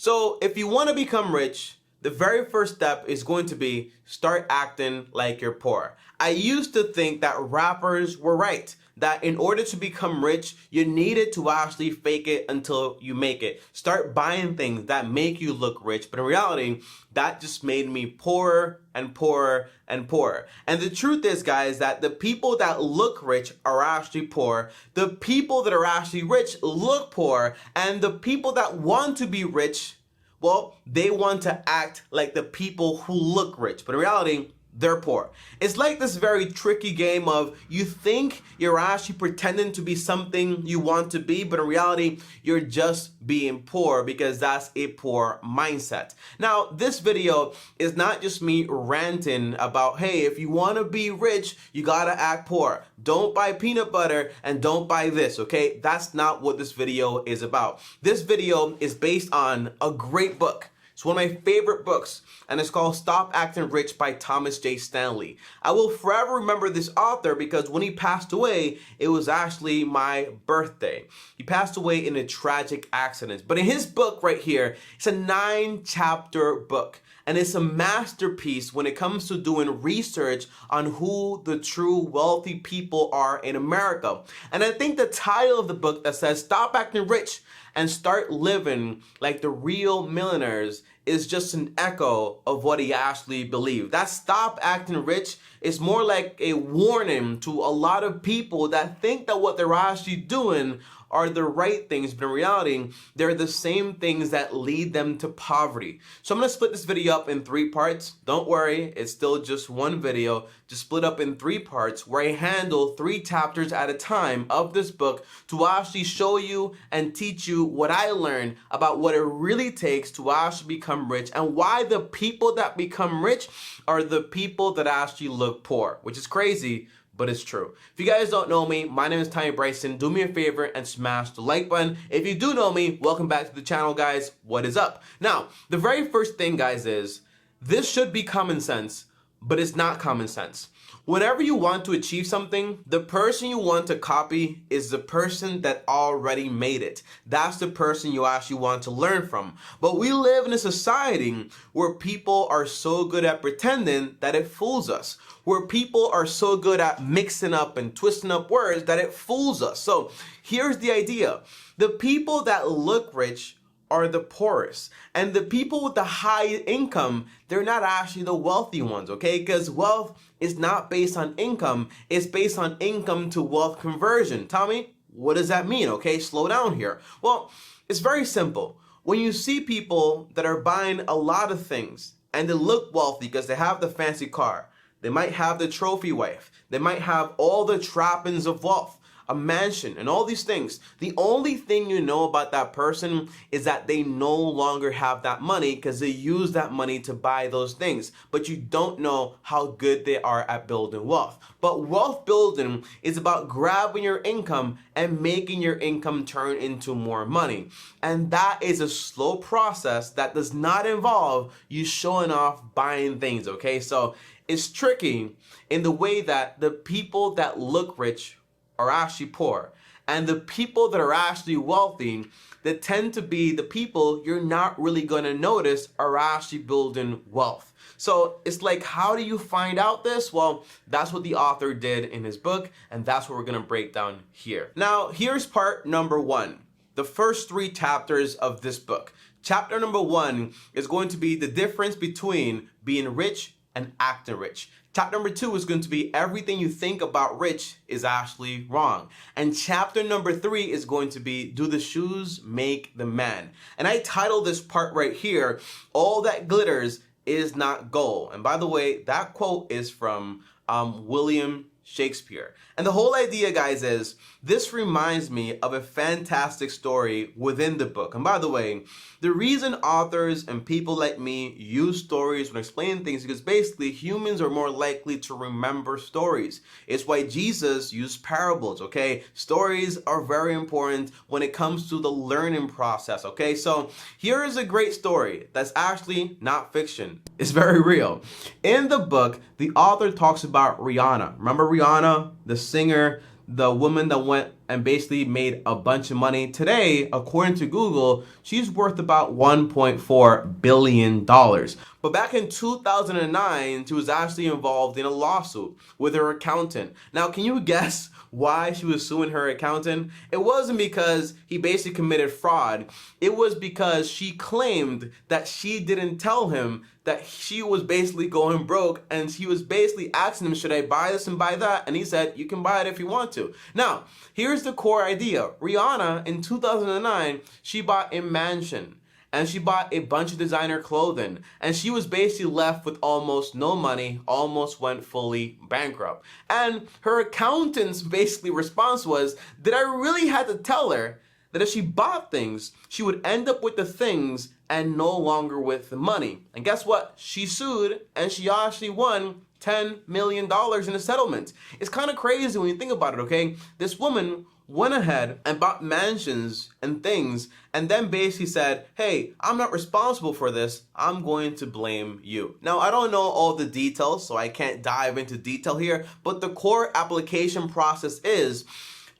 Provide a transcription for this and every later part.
So if you want to become rich, the very first step is going to be start acting like you're poor. I used to think that rappers were right, that in order to become rich, you needed to actually fake it until you make it. Start buying things that make you look rich. But in reality, that just made me poorer and poorer and poorer. And the truth is, guys, that the people that look rich are actually poor. The people that are actually rich look poor. And the people that want to be rich, well, they want to act like the people who look rich. But in reality, they're poor. It's like this very tricky game of you think you're actually pretending to be something you want to be, but in reality, you're just being poor because that's a poor mindset. Now, this video is not just me ranting about, hey, if you want to be rich, you gotta act poor. Don't buy peanut butter and don't buy this, okay? That's not what this video is about. This video is based on a great book. It's one of my favorite books, and it's called Stop Acting Rich by Thomas J. Stanley. I will forever remember this author because when he passed away, it was actually my birthday. He passed away in a tragic accident. But in his book right here, it's a 9-chapter book. And it's a masterpiece when it comes to doing research on who the true wealthy people are in America. And I think the title of the book that says Stop Acting Rich and Start Living Like the Real Millionaires is just an echo of what he actually believed. That Stop Acting Rich is more like a warning to a lot of people that think that what they're actually doing are the right things, but in reality, they're the same things that lead them to poverty. So I'm gonna split this video up in 3 parts. Don't worry, it's still just one video, just split up in 3 parts where I handle 3 chapters at a time of this book to actually show you and teach you what I learned about what it really takes to actually become rich and why the people that become rich are the people that actually look poor, which is crazy, but it's true. If you guys don't know me, my name is TommyBryson. Do me a favor and smash the like button. If you do know me, welcome back to the channel, guys. What is up? Now, the very first thing, guys, is this should be common sense, but it's not common sense. Whenever you want to achieve something, the person you want to copy is the person that already made it. That's the person you actually want to learn from. But we live in a society where people are so good at pretending that it fools us. Where people are so good at mixing up and twisting up words that it fools us. So here's the idea. The people that look rich are the poorest. And the people with the high income, they're not actually the wealthy ones, okay? Because wealth is not based on income. It's based on income to wealth conversion. Tommy, what does that mean? Okay, slow down here. Well, it's very simple. When you see people that are buying a lot of things and they look wealthy because they have the fancy car, they might have the trophy wife, they might have all the trappings of wealth, a mansion, and all these things. The only thing you know about that person is that they no longer have that money because they use that money to buy those things. But you don't know how good they are at building wealth. But wealth building is about grabbing your income and making your income turn into more money. And that is a slow process that does not involve you showing off buying things, okay? So it's tricky in the way that the people that look rich are actually poor. And the people that are actually wealthy, that tend to be the people you're not really gonna notice are actually building wealth. So it's like, how do you find out this? Well, that's what the author did in his book, and that's what we're gonna break down here. Now, here's part number 1, the first 3 chapters of this book. Chapter number 1 is going to be the difference between being rich and acting rich. Chapter number 2 is going to be everything you think about rich is actually wrong. And chapter number 3 is going to be do the shoes make the man? And I titled this part right here, All That Glitters Is Not Gold. And by the way, that quote is from William Shakespeare. And the whole idea, guys, is this reminds me of a fantastic story within the book. And by the way, the reason authors and people like me use stories when explaining things is because basically humans are more likely to remember stories. It's why Jesus used parables, okay? Stories are very important when it comes to the learning process, okay? So here is a great story that's actually not fiction. It's very real. In the book, the author talks about Rihanna. Remember Rihanna, the singer the woman that went and basically made a bunch of money. Today, according to Google, she's worth about $1.4 billion. But back in 2009, she was actually involved in a lawsuit with her accountant. Now, can you guess why she was suing her accountant? It wasn't because he basically committed fraud. It was because she claimed that she didn't tell him that she was basically going broke, and she was basically asking him, should I buy this and buy that? And he said, you can buy it if you want to. Now, here's the core idea. Rihanna, in 2009, she bought a mansion. And she bought a bunch of designer clothing. And she was basically left with almost no money, almost went fully bankrupt. And her accountant's basically response was that I really had to tell her that if she bought things, she would end up with the things and no longer with the money. And guess what? She sued and she actually won $10 million in a settlement. It's kind of crazy when you think about it, okay? This woman went ahead and bought mansions and things and then basically said, hey, I'm not responsible for this. I'm going to blame you. Now, I don't know all the details, so I can't dive into detail here, but the core application process is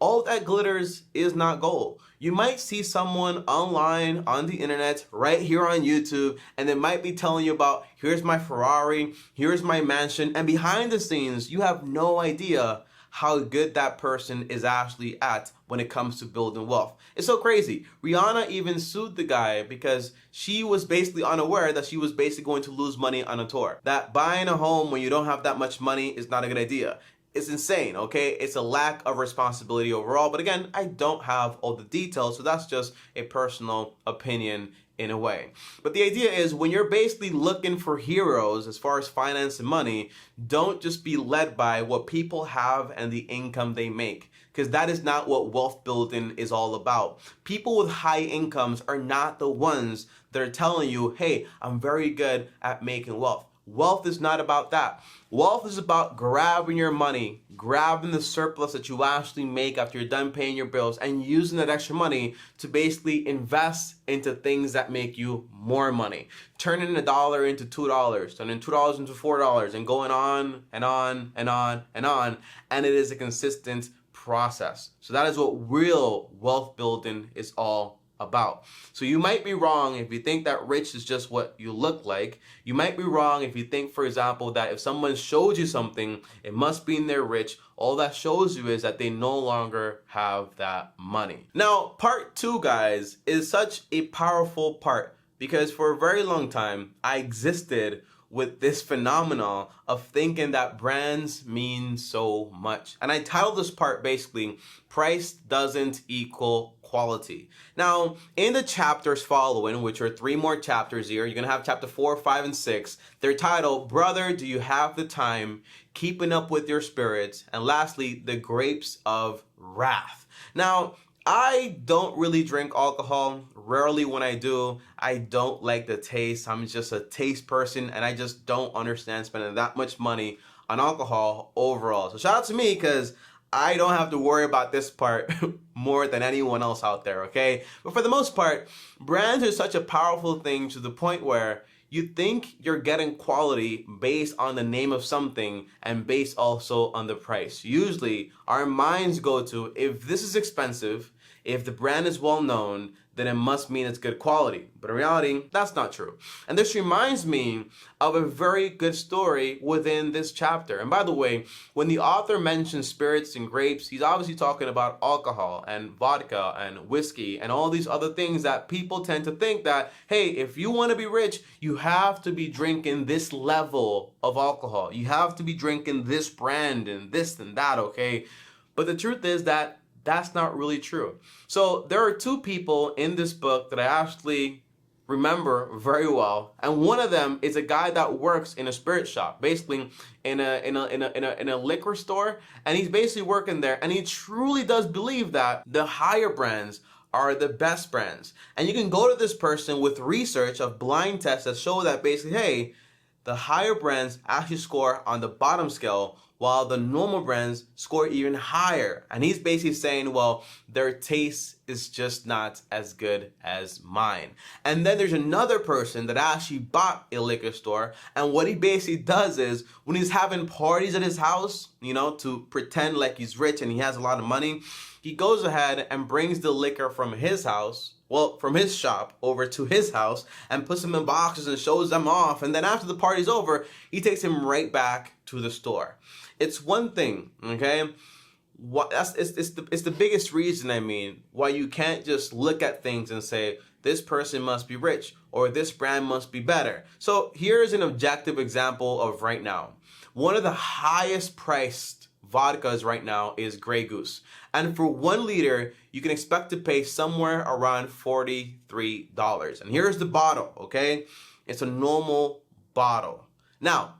all that glitters is not gold. You might see someone online on the internet, right here on YouTube, and they might be telling you about, here's my Ferrari, here's my mansion, and behind the scenes, you have no idea how good that person is actually at when it comes to building wealth. It's so crazy. Rihanna even sued the guy because she was basically unaware that she was basically going to lose money on a tour. That buying a home when you don't have that much money is not a good idea. It's insane, okay? It's a lack of responsibility overall. But again, I don't have all the details, so that's just a personal opinion in a way. But the idea is when you're basically looking for heroes as far as finance and money, don't just be led by what people have and the income they make, because that is not what wealth building is all about. People with high incomes are not the ones that are telling you, hey, I'm very good at making wealth. Wealth is not about that. Wealth is about grabbing your money, grabbing the surplus that you actually make after you're done paying your bills, and using that extra money to basically invest into things that make you more money. Turning $1 into $2, turning $2 into $4, and going on and on and on and on. And it is a consistent process. So that is what real wealth building is all about. So you might be wrong if you think that rich is just what you look like. You might be wrong if you think, for example, that if someone showed you something, it must mean they're rich. All that shows you is that they no longer have that money. Now, part 2, guys, is such a powerful part because for a very long time, I existed with this phenomenon of thinking that brands mean so much. And I titled this part basically, price doesn't equal quality. Now, in the chapters following, which are 3 more chapters here, you're going to have chapter 4, 5, and 6. They're titled, Brother, Do You Have the Time? Keeping Up With Your Spirits. And lastly, The Grapes of Wrath. Now, I don't really drink alcohol. Rarely when I do, I don't like the taste. I'm just a taste person and I just don't understand spending that much money on alcohol overall. So shout out to me because I don't have to worry about this part more than anyone else out there, okay? But for the most part, brands are such a powerful thing to the point where you think you're getting quality based on the name of something and based also on the price. Usually, our minds go to, if this is expensive, if the brand is well known, then it must mean it's good quality. But in reality, that's not true. And this reminds me of a very good story within this chapter. And by the way, when the author mentions spirits and grapes, he's obviously talking about alcohol and vodka and whiskey and all these other things that people tend to think that, hey, if you want to be rich, you have to be drinking this level of alcohol. You have to be drinking this brand and this and that, okay? But the truth is that that's not really true. So there are 2 people in this book that I actually remember very well, and one of them is a guy that works in a spirit shop, basically in a liquor store, and he's basically working there, and he truly does believe that the higher brands are the best brands. And you can go to this person with research of blind tests that show that basically, hey, the higher brands actually score on the bottom scale, while the normal brands score even higher. And he's basically saying, well, their taste is just not as good as mine. And then there's another person that actually bought a liquor store, and what he basically does is when he's having parties at his house, you know, to pretend like he's rich and he has a lot of money, he goes ahead and brings the liquor from his house, well, from his shop over to his house and puts them in boxes and shows them off. And then after the party's over, he takes him right back to the store. It's one thing, okay? It's the biggest reason, I mean, why you can't just look at things and say, this person must be rich or this brand must be better. So here's an objective example of right now. One of the highest priced vodkas right now is Grey Goose. And for 1 liter, you can expect to pay somewhere around $43. And here's the bottle, okay? It's a normal bottle. Now,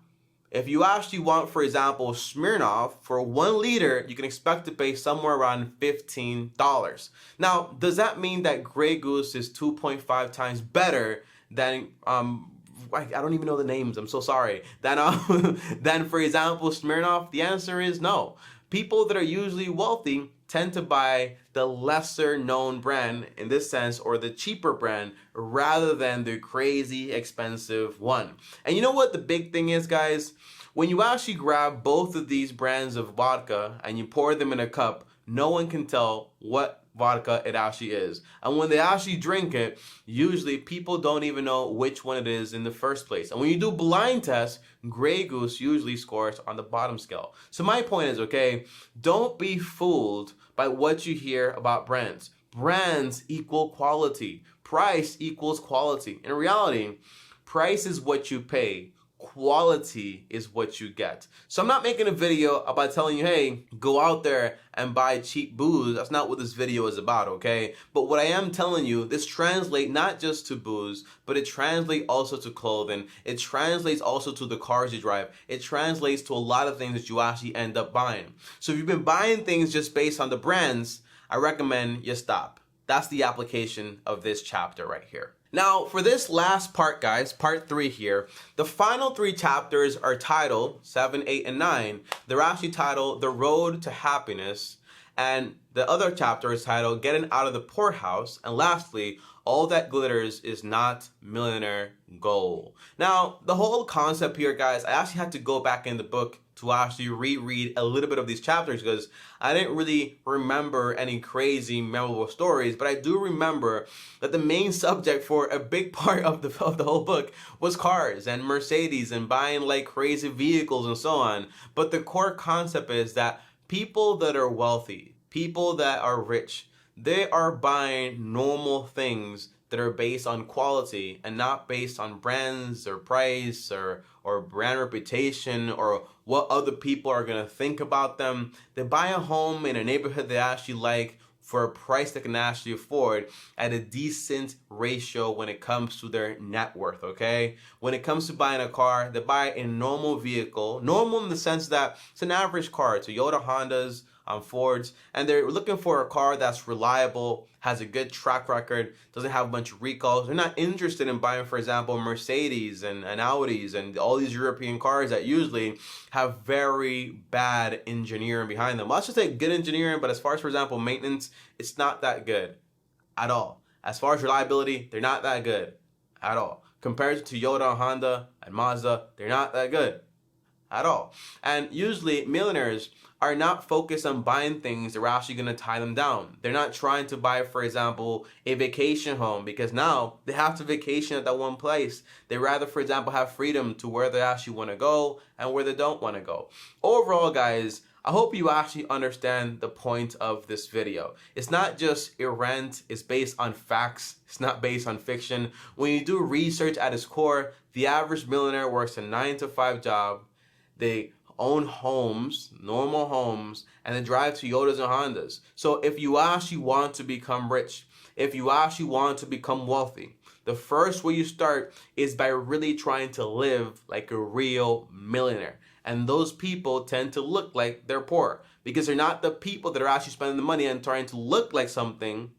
if you actually want, for example, Smirnoff, for 1 liter, you can expect to pay somewhere around $15. Now, does that mean that Grey Goose is 2.5 times better than, I don't even know the names, I'm so sorry, than for example, Smirnoff? The answer is no. People that are usually wealthy tend to buy the lesser known brand in this sense, or the cheaper brand, rather than the crazy expensive one. And you know what the big thing is, guys? When you actually grab both of these brands of vodka and you pour them in a cup, no one can tell what vodka it actually is. And when they actually drink it, usually people don't even know which one it is in the first place. And when you do blind tests, Grey Goose usually scores on the bottom scale. So my point is, okay, don't be fooled by what you hear about brands. Brands equal quality. Price equals quality. In reality, price is what you pay. Quality is what you get. So I'm not making a video about telling you, hey, go out there and buy cheap booze. That's not what this video is about, okay? But what I am telling you, this translates not just to booze, but it translates also to clothing. It translates also to the cars you drive. It translates to a lot of things that you actually end up buying. So if you've been buying things just based on the brands, I recommend you stop. That's the application of this chapter right here. Now, for this last part, guys, part 3 here, the final 3 chapters are titled 7, 8, and 9. They're actually titled The Road to Happiness. And the other chapter is titled Getting Out of the Poorhouse. And lastly, All That Glitters Is Not Millionaire Gold. Now, the whole concept here, guys, I actually had to go back in the book to actually reread a little bit of these chapters because I didn't really remember any crazy memorable stories, but I do remember that the main subject for a big part of the whole book was cars and Mercedes and buying like crazy vehicles and so on. But the core concept is that people that are wealthy, people that are rich, they are buying normal things that are based on quality and not based on brands or price or brand reputation or what other people are going to think about them. They buy a home in a neighborhood they actually like for a price they can actually afford at a decent ratio when it comes to their net worth, okay? When it comes to buying a car, they buy a normal vehicle, normal in the sense that it's an average car, Toyota, Hondas, Fords, and they're looking for a car that's reliable, has a good track record, doesn't have a bunch of recalls. They're not interested in buying, for example, Mercedes and Audis and all these European cars that usually have very bad engineering behind them. Well, let's just say good engineering, but as far as, for example, maintenance, it's not that good at all. As far as reliability, they're not that good at all. Compared to Toyota, Honda, and Mazda, they're not that good at all. And usually millionaires are not focused on buying things that are actually going to tie them down. They're not trying to buy, for example, a vacation home because now they have to vacation at that one place. They rather, for example, have freedom to where they actually want to go and where they don't want to go. Overall, guys, I hope you actually understand the point of this video. It's not just a rant, it's based on facts, it's not based on fiction. When you do research at its core, the average millionaire works a 9-to-5 job. They own homes, normal homes, and they drive Toyotas and Hondas. So if you actually want to become rich, if you actually want to become wealthy, the first way you start is by really trying to live like a real millionaire. And those people tend to look like they're poor because they're not the people that are actually spending the money and trying to look like something.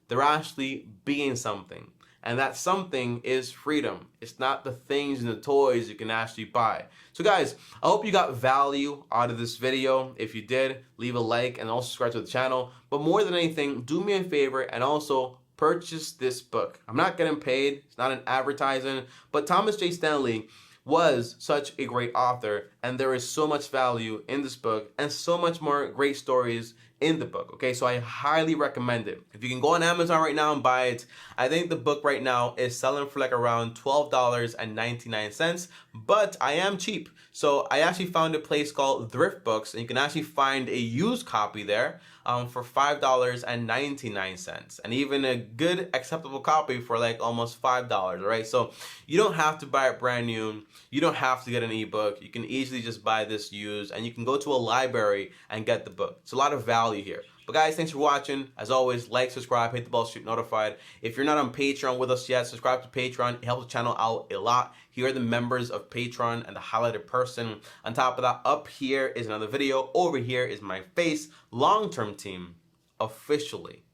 They're actually being something. And that something is freedom. It's not the things and the toys you can actually buy. So guys, I hope you got value out of this video. If you did, leave a like and also subscribe to the channel. But more than anything, do me a favor and also purchase this book. I'm not getting paid. It's not an advertising. But Thomas J. Stanley was such a great author, and there is so much value in this book and so much more great stories in the book. Okay, so I highly recommend it. If you can go on Amazon right now and buy it, I think the book right now is selling for like around $12.99, but I am cheap. So I actually found a place called Thrift Books, and you can actually find a used copy there for $5.99, and even a good acceptable copy for like almost $5, right? So you don't have to buy it brand new. You don't have to get an ebook. You can easily just buy this used, and you can go to a library and get the book. It's a lot of value here. But guys, thanks for watching. As always, like, subscribe, hit the bell to get notified. If you're not on Patreon with us yet, subscribe to Patreon. It helps the channel out a lot. Here are the members of Patreon and the highlighted person. On top of that, up here is another video. Over here is my face. Long-term team officially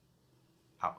out.